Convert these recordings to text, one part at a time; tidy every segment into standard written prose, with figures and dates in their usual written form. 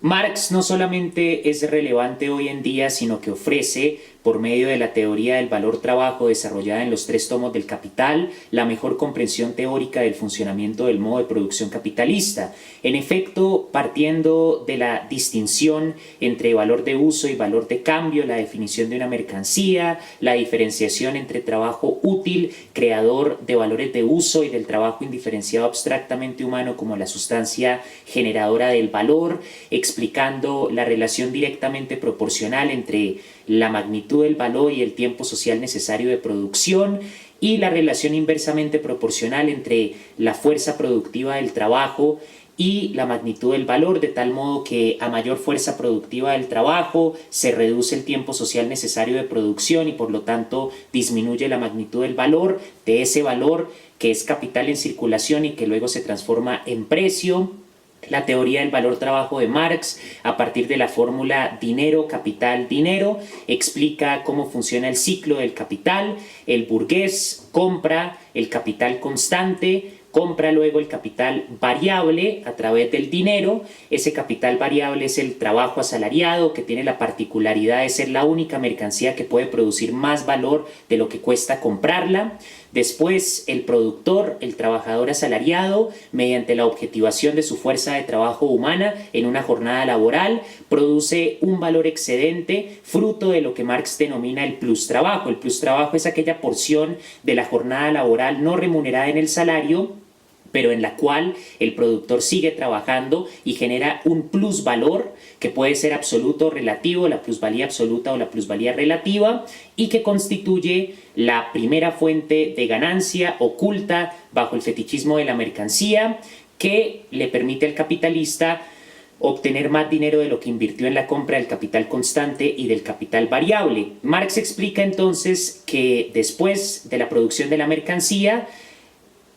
Marx no solamente es relevante hoy en día, sino que ofrece, por medio de la teoría del valor-trabajo desarrollada en los 3 tomos del Capital, la mejor comprensión teórica del funcionamiento del modo de producción capitalista. En efecto, partiendo de la distinción entre valor de uso y valor de cambio, la definición de una mercancía, la diferenciación entre trabajo útil, creador de valores de uso, y del trabajo indiferenciado abstractamente humano como la sustancia generadora del valor, explicando la relación directamente proporcional entre la magnitud del valor y el tiempo social necesario de producción, y la relación inversamente proporcional entre la fuerza productiva del trabajo y la magnitud del valor, de tal modo que a mayor fuerza productiva del trabajo se reduce el tiempo social necesario de producción y por lo tanto disminuye la magnitud del valor, de ese valor que es capital en circulación y que luego se transforma en precio. La teoría del valor-trabajo de Marx, a partir de la fórmula dinero, capital, dinero, explica cómo funciona el ciclo del capital. El burgués compra el capital constante, compra luego el capital variable a través del dinero. Ese capital variable es el trabajo asalariado, que tiene la particularidad de ser la única mercancía que puede producir más valor de lo que cuesta comprarla. Después, el productor, el trabajador asalariado, mediante la objetivación de su fuerza de trabajo humana en una jornada laboral, produce un valor excedente, fruto de lo que Marx denomina el plus trabajo. El plus trabajo es aquella porción de la jornada laboral no remunerada en el salario, pero en la cual el productor sigue trabajando y genera un plusvalor que puede ser absoluto o relativo, la plusvalía absoluta o la plusvalía relativa, y que constituye la primera fuente de ganancia oculta bajo el fetichismo de la mercancía, que le permite al capitalista obtener más dinero de lo que invirtió en la compra del capital constante y del capital variable. Marx explica entonces que después de la producción de la mercancía,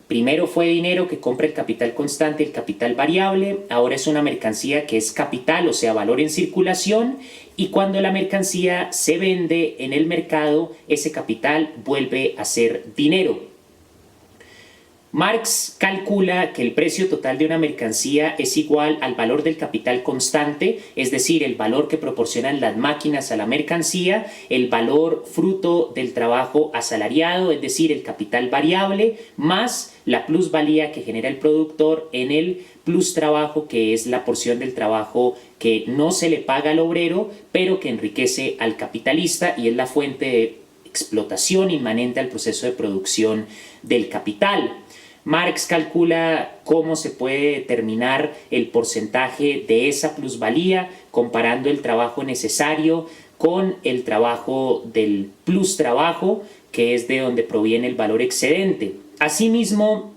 primero fue dinero que compra el capital constante y el capital variable, ahora es una mercancía que es capital, o sea, valor en circulación, y cuando la mercancía se vende en el mercado, ese capital vuelve a ser dinero. Marx calcula que el precio total de una mercancía es igual al valor del capital constante, es decir, el valor que proporcionan las máquinas a la mercancía, el valor fruto del trabajo asalariado, es decir, el capital variable, más la plusvalía que genera el productor en el plus trabajo, que es la porción del trabajo que no se le paga al obrero, pero que enriquece al capitalista y es la fuente de explotación inmanente al proceso de producción del capital. Marx calcula cómo se puede determinar el porcentaje de esa plusvalía comparando el trabajo necesario con el trabajo del plus trabajo, que es de donde proviene el valor excedente. Asimismo,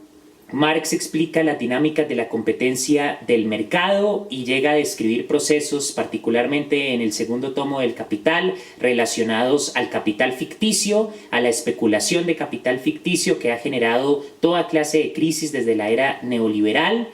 Marx explica las dinámicas de la competencia del mercado y llega a describir procesos, particularmente en el segundo tomo del Capital, relacionados al capital ficticio, a la especulación de capital ficticio que ha generado toda clase de crisis desde la era neoliberal,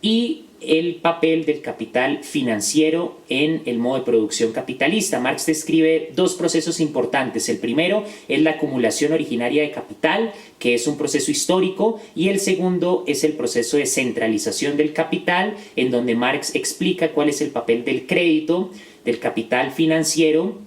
y el papel del capital financiero en el modo de producción capitalista. Marx describe 2 procesos importantes. El primero es la acumulación originaria de capital, que es un proceso histórico, y el segundo es el proceso de centralización del capital, en donde Marx explica cuál es el papel del crédito, del capital financiero,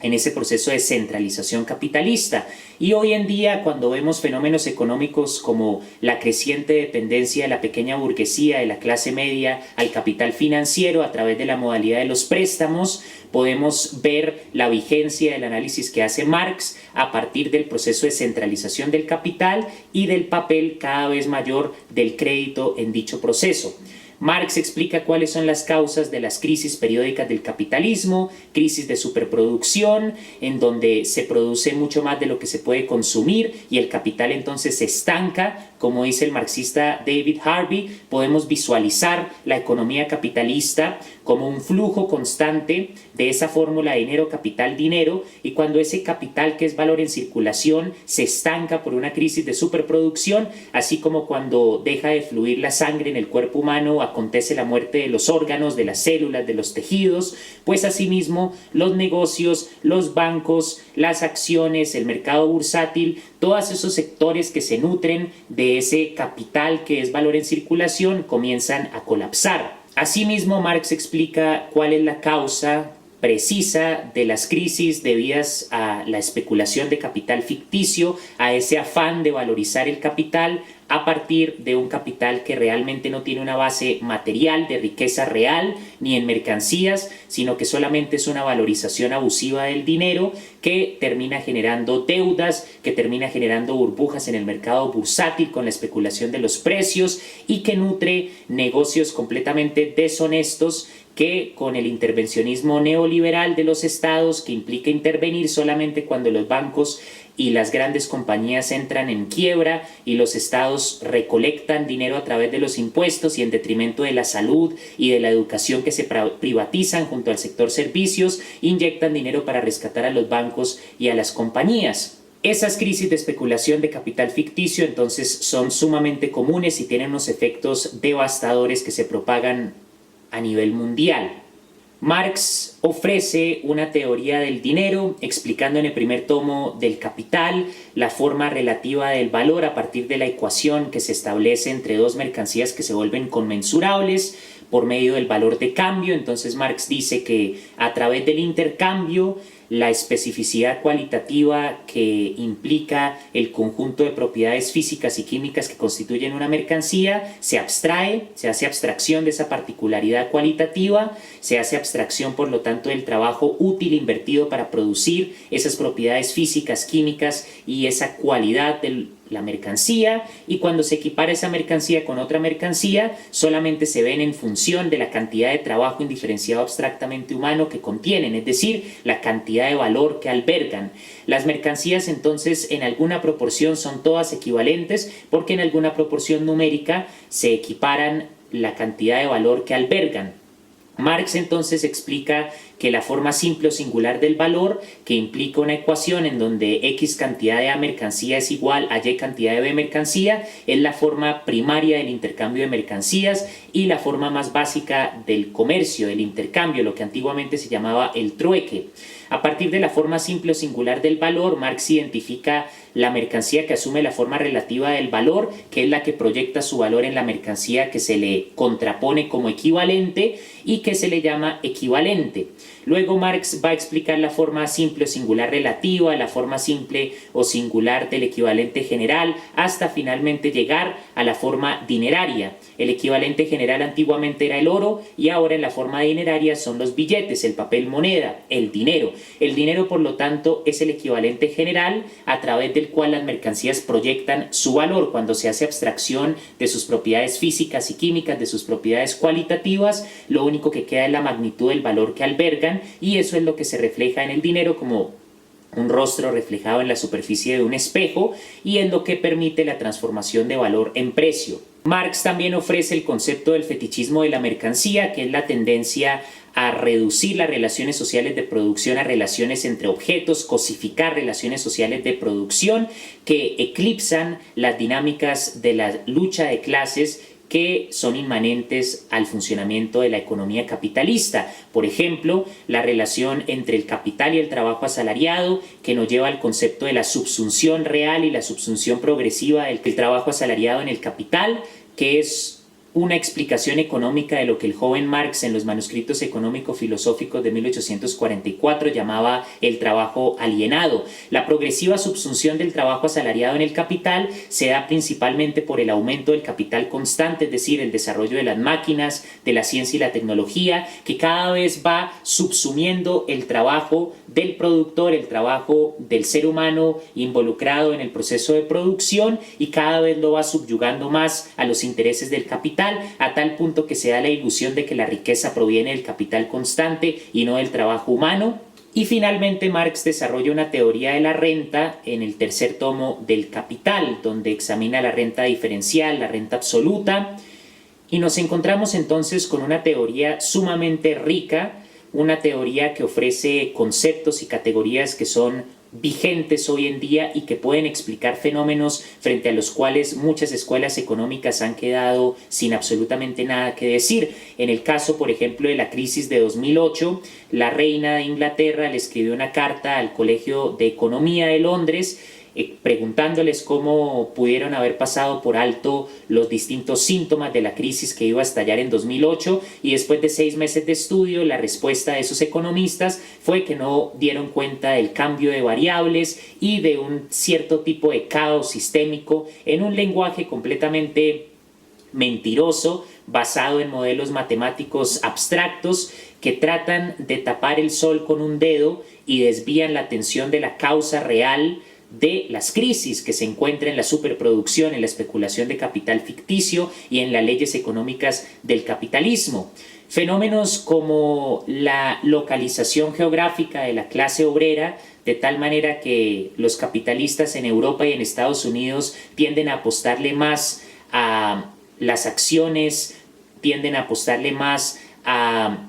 en ese proceso de centralización capitalista. Y hoy en día, cuando vemos fenómenos económicos como la creciente dependencia de la pequeña burguesía, de la clase media, al capital financiero a través de la modalidad de los préstamos, podemos ver la vigencia del análisis que hace Marx a partir del proceso de centralización del capital y del papel cada vez mayor del crédito en dicho proceso. Marx explica cuáles son las causas de las crisis periódicas del capitalismo, crisis de superproducción, en donde se produce mucho más de lo que se puede consumir y el capital entonces se estanca. Como dice el marxista David Harvey, podemos visualizar la economía capitalista como un flujo constante de esa fórmula dinero, capital, dinero, y cuando ese capital, que es valor en circulación, se estanca por una crisis de superproducción, así como cuando deja de fluir la sangre en el cuerpo humano, acontece la muerte de los órganos, de las células, de los tejidos, pues asimismo los negocios, los bancos, las acciones, el mercado bursátil, todos esos sectores que se nutren de ese capital que es valor en circulación comienzan a colapsar. Asimismo, Marx explica cuál es la causa precisa de las crisis debidas a la especulación de capital ficticio, a ese afán de valorizar el capital a partir de un capital que realmente no tiene una base material de riqueza real ni en mercancías, sino que solamente es una valorización abusiva del dinero que termina generando deudas, que termina generando burbujas en el mercado bursátil con la especulación de los precios y que nutre negocios completamente deshonestos que con el intervencionismo neoliberal de los estados, que implica intervenir solamente cuando los bancos y las grandes compañías entran en quiebra y los estados recolectan dinero a través de los impuestos y en detrimento de la salud y de la educación que se privatizan junto al sector servicios, inyectan dinero para rescatar a los bancos y a las compañías. Esas crisis de especulación de capital ficticio entonces son sumamente comunes y tienen unos efectos devastadores que se propagan a nivel mundial. Marx ofrece una teoría del dinero, explicando en el primer tomo del Capital la forma relativa del valor a partir de la ecuación que se establece entre dos mercancías que se vuelven conmensurables por medio del valor de cambio. Entonces Marx dice que a través del intercambio, la especificidad cualitativa que implica el conjunto de propiedades físicas y químicas que constituyen una mercancía se abstrae, se hace abstracción de esa particularidad cualitativa, se hace abstracción por lo tanto del trabajo útil invertido para producir esas propiedades físicas, químicas y esa cualidad de la mercancía, y cuando se equipara esa mercancía con otra mercancía solamente se ven en función de la cantidad de trabajo indiferenciado abstractamente humano que contienen, es decir, la cantidad de valor que albergan. Las mercancías entonces en alguna proporción son todas equivalentes porque en alguna proporción numérica se equiparan la cantidad de valor que albergan. Marx entonces explica que la forma simple o singular del valor, que implica una ecuación en donde X cantidad de A mercancía es igual a Y cantidad de B mercancía, es la forma primaria del intercambio de mercancías y la forma más básica del comercio, del intercambio, lo que antiguamente se llamaba el trueque. A partir de la forma simple o singular del valor, Marx identifica la mercancía que asume la forma relativa del valor, que es la que proyecta su valor en la mercancía que se le contrapone como equivalente y que se le llama equivalente. Luego Marx va a explicar la forma simple o singular relativa, la forma simple o singular del equivalente general, hasta finalmente llegar a la forma dineraria. El equivalente general antiguamente era el oro y ahora en la forma dineraria son los billetes, el papel moneda, el dinero. El dinero, por lo tanto, es el equivalente general a través del cual las mercancías proyectan su valor cuando se hace abstracción de sus propiedades físicas y químicas, de sus propiedades cualitativas. Lo único que queda es la magnitud del valor que albergan, y eso es lo que se refleja en el dinero como un rostro reflejado en la superficie de un espejo, y es lo que permite la transformación de valor en precio. Marx también ofrece el concepto del fetichismo de la mercancía, que es la tendencia a reducir las relaciones sociales de producción a relaciones entre objetos, cosificar relaciones sociales de producción que eclipsan las dinámicas de la lucha de clases que son inmanentes al funcionamiento de la economía capitalista. Por ejemplo, la relación entre el capital y el trabajo asalariado, que nos lleva al concepto de la subsunción real y la subsunción progresiva del trabajo asalariado en el capital, que es una explicación económica de lo que el joven Marx en los manuscritos económico-filosóficos de 1844 llamaba el trabajo alienado. La progresiva subsunción del trabajo asalariado en el capital se da principalmente por el aumento del capital constante, es decir, el desarrollo de las máquinas, de la ciencia y la tecnología, que cada vez va subsumiendo el trabajo del productor, el trabajo del ser humano involucrado en el proceso de producción, y cada vez lo va subyugando más a los intereses del capital, a tal punto que se da la ilusión de que la riqueza proviene del capital constante y no del trabajo humano. Y finalmente Marx desarrolla una teoría de la renta en el tercer tomo del Capital, donde examina la renta diferencial, la renta absoluta, y nos encontramos entonces con una teoría sumamente rica, una teoría que ofrece conceptos y categorías que son vigentes hoy en día y que pueden explicar fenómenos frente a los cuales muchas escuelas económicas han quedado sin absolutamente nada que decir. En el caso, por ejemplo, de la crisis de 2008, la reina de Inglaterra le escribió una carta al Colegio de Economía de Londres preguntándoles cómo pudieron haber pasado por alto los distintos síntomas de la crisis que iba a estallar en 2008, y después de 6 meses de estudio la respuesta de esos economistas fue que no dieron cuenta del cambio de variables y de un cierto tipo de caos sistémico en un lenguaje completamente mentiroso basado en modelos matemáticos abstractos que tratan de tapar el sol con un dedo y desvían la atención de la causa real de las crisis que se encuentra en la superproducción, en la especulación de capital ficticio y en las leyes económicas del capitalismo. Fenómenos como la localización geográfica de la clase obrera, de tal manera que los capitalistas en Europa y en Estados Unidos tienden a apostarle más a las acciones, tienden a apostarle más a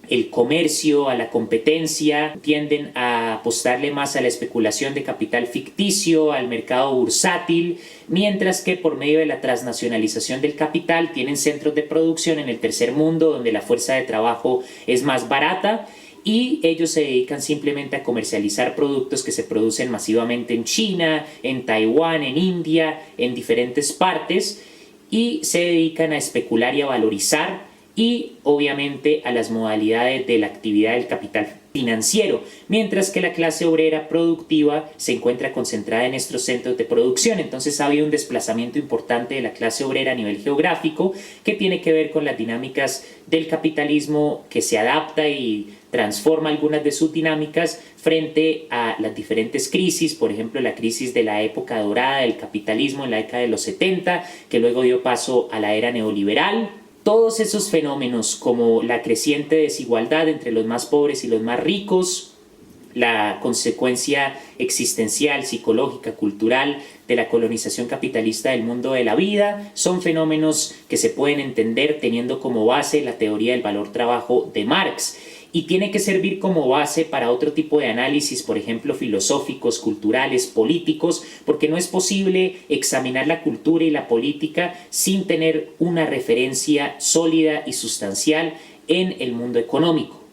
el comercio, a la competencia, tienden a apostarle más a la especulación de capital ficticio, al mercado bursátil, mientras que por medio de la transnacionalización del capital tienen centros de producción en el tercer mundo donde la fuerza de trabajo es más barata y ellos se dedican simplemente a comercializar productos que se producen masivamente en China, en Taiwán, en India, en diferentes partes, y se dedican a especular y a valorizar y obviamente a las modalidades de la actividad del capital financiero, mientras que la clase obrera productiva se encuentra concentrada en estos centros de producción. Entonces ha habido un desplazamiento importante de la clase obrera a nivel geográfico que tiene que ver con las dinámicas del capitalismo, que se adapta y transforma algunas de sus dinámicas frente a las diferentes crisis, por ejemplo la crisis de la época dorada del capitalismo en la década de los 70, que luego dio paso a la era neoliberal. Todos esos fenómenos como la creciente desigualdad entre los más pobres y los más ricos, la consecuencia existencial, psicológica, cultural de la colonización capitalista del mundo de la vida, son fenómenos que se pueden entender teniendo como base la teoría del valor-trabajo de Marx. Y tiene que servir como base para otro tipo de análisis, por ejemplo, filosóficos, culturales, políticos, porque no es posible examinar la cultura y la política sin tener una referencia sólida y sustancial en el mundo económico.